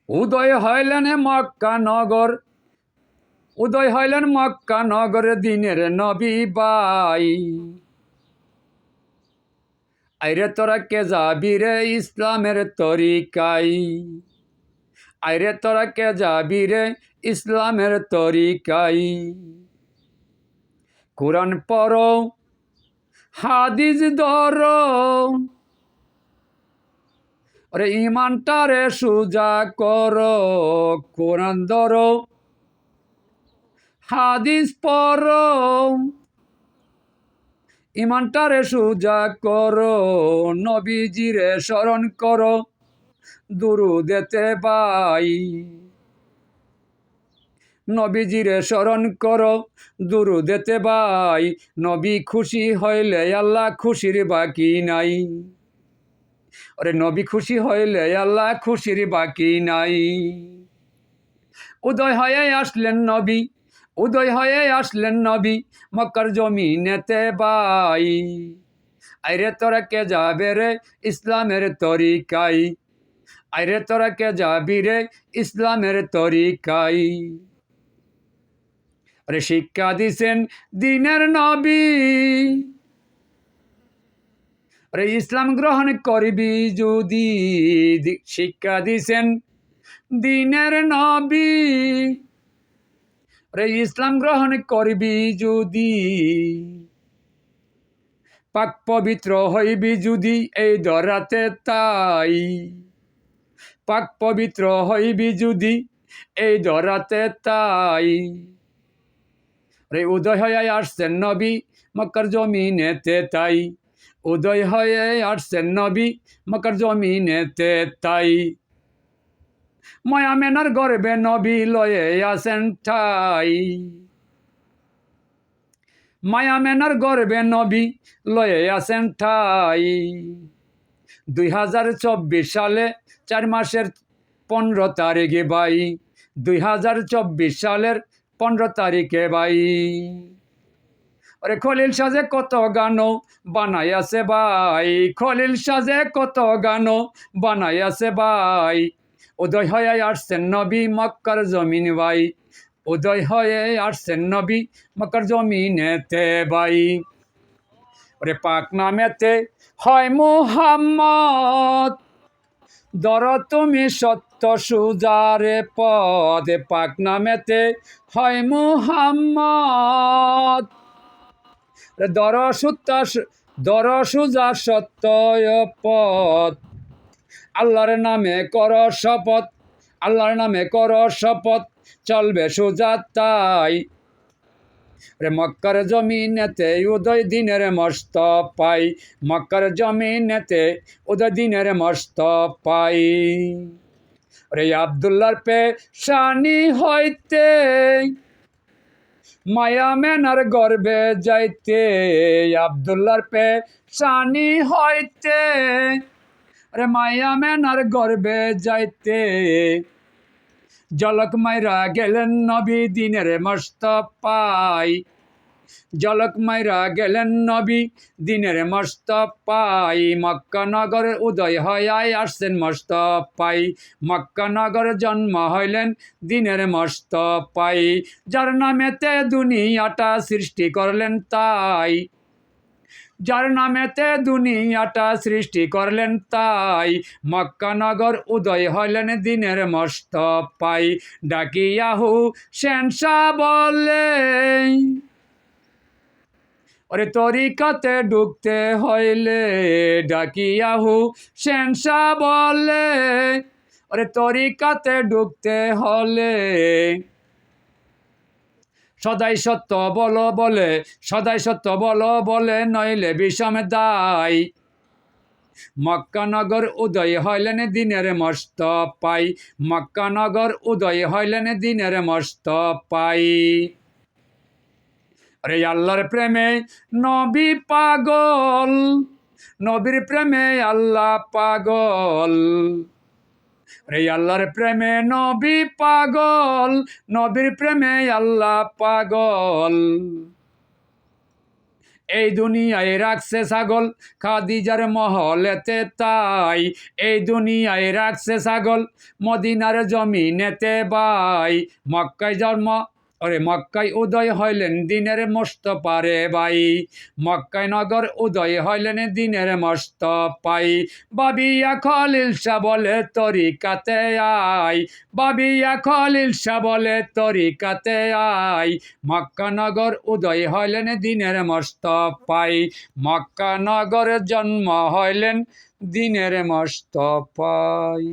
উদয় হইলেন মক্কা নগর, উদয় হইলেন মক্কা নগর দিনের নবী ভাই। আইরে তোরা কে যাবি রে ইসলামের তরিকাই, আইরে তোরা কে যাবি রে ইসলামের তরিকাই। কোরআন পড়ো হাদিস ধরো, ওরে ইমানটারে সুজা করো। কোরআন ধরো হাদিস পড়ো, ইমানটারে সুজা করো। নবীজিরে স্মরণ করো দুরুদেতে ভাই, নবীজিরে স্মরণ করো দুরুদেতে ভাই। নবী খুশি হইলে আল্লাহ খুশির বাকি নাই, ওরে নবী খুশি হইলে আল্লাহ খুশির বাকি নাই। উদয় হয়ে আসলেন নবী, উদয় হয়ে আসলেন নবী মক্কার জমিনেতে ভাই। আইরে তোরা কে যাবে রে ইসলামের তরিকাই, আইরে তোরা কে যাবি রে ইসলামের তরিকাই। আরে শিক্ষা দিছেন দিনের নবী, আরে ইসলাম গ্রহণ করবি যদি। শিক্ষা দিছেন দিনের নবী, আরে ইসলাম গ্রহণ করবি যদি। পাক পবিত্র হইবি যদি এই ধরাতে তাই, পাক পবিত্র হইবি যদি এই ধরাতে তাই। রে উদয় হয়ে আসছেন নবী মক্কার জমিনেতে তাই, উদয় হয়ে আসছেন নবী মক্কার জমিনেতে তাই। মায়া মেনার গর্বে নবী লয়ে আসেন ঠাই, মায়া মেনার গর্বে নবী লয়ে আসেন ঠাই। 2024 সালে 4 মাসের 15 তারিখে ভাই, 2024 সালের 15 তারিখে ভাই। ওরে খলিল সাজে কত গানো বানাই আছে ভাই, খলিল সাজে কত গানো বানাই আছে ভাই। উদয় হয়ে আসছেন নবী মক্কার জমিন ভাই, উদয় হয়ে আসছেন নবী মক্কার জমিনেতে ভাই। ওরে পাক নামেতে হয় মুহাম্মদ, ধর তুমি সত্য সুজারে পদ। পাক নামেতে হয় মুহাম্মদ, ধর সুজা সত্য পথ। আল্লাহর নামে কর শপথ, আল্লাহর নামে কর শপথ, চলবে সোজা তাই। রে মক্কার জমিনেতে উদয় দিনের মস্ত পাই, মক্কার জমিনেতে উদয় দিনের মস্ত পাই। রে আব্দুল্লাহর পেশানি হইতে মায়া মেনার গর্বে যাইতে, আব্দুল্লাহর পেশানি হইতে রে মায়া মেনার গর্বে যাইতে। জলক মাইরা গেলেন নবী দিনের মস্ত পাই, জলক মাইরা গেলেন নবী দিনের মস্ত পাই। মক্কা নগর উদয় হয় আসছেন মস্ত পাই, মক্কা নগর জন্ম হইলেন দিনের মস্ত পাই। যার নামেতে দুনিয়াটা সৃষ্টি করলেন তাই, যার নামেতে দুনিয়াটা সৃষ্টি করলেন তাই। মক্কা নগর উদয় হইলেন দিনের মস্ত পাই। ডাকিয়াহু সেনসা বলে, ওরে তরিকাতে ঢুকতে হইলে। ডাকিয়াহু সেনসা বলে, ওরে তরিকাতে ঢুকতে হলে। সদাই সত্য বলো বলে, সদাই সত্য বলো বলে, নইলে বিষম দায়। মক্কা নগর উদয় হইলেন দিনের মস্ত পাই, মক্কা নগর উদয় হইলেন দিনের মস্ত পাই। আরে আল্লাহর প্রেমে নবী পাগল, নবীর প্রেমে আল্লাহ পাগল। রে আল্লাহর প্রেমে নবী পাগল, নবীর প্রেমে আল্লাহ পাগল। এই দুনিয়ায় রাখছে ছাগল খাদিজার মহলেতে তাই, এই দুনিয়ায় রাখছে ছাগল মদিনার জমিনেতে ভাই। মক্কায় জন্ম মক্কায় উদয় হইলেন দিনের মোস্তফা রে ভাই, মক্কায় নগর উদয় হইলেন দিনের মোস্তফাই। বাবিয়া খলিল শাহ বলে তরিকাতে আই, বাবিয়া খলিল শাহ বলে তরিকাতে আই, মক্কা নগর উদয় হইলেন দিনের মোস্তফাই, মক্কা নগরে জন্ম হইলেন দিনের মোস্তফাই।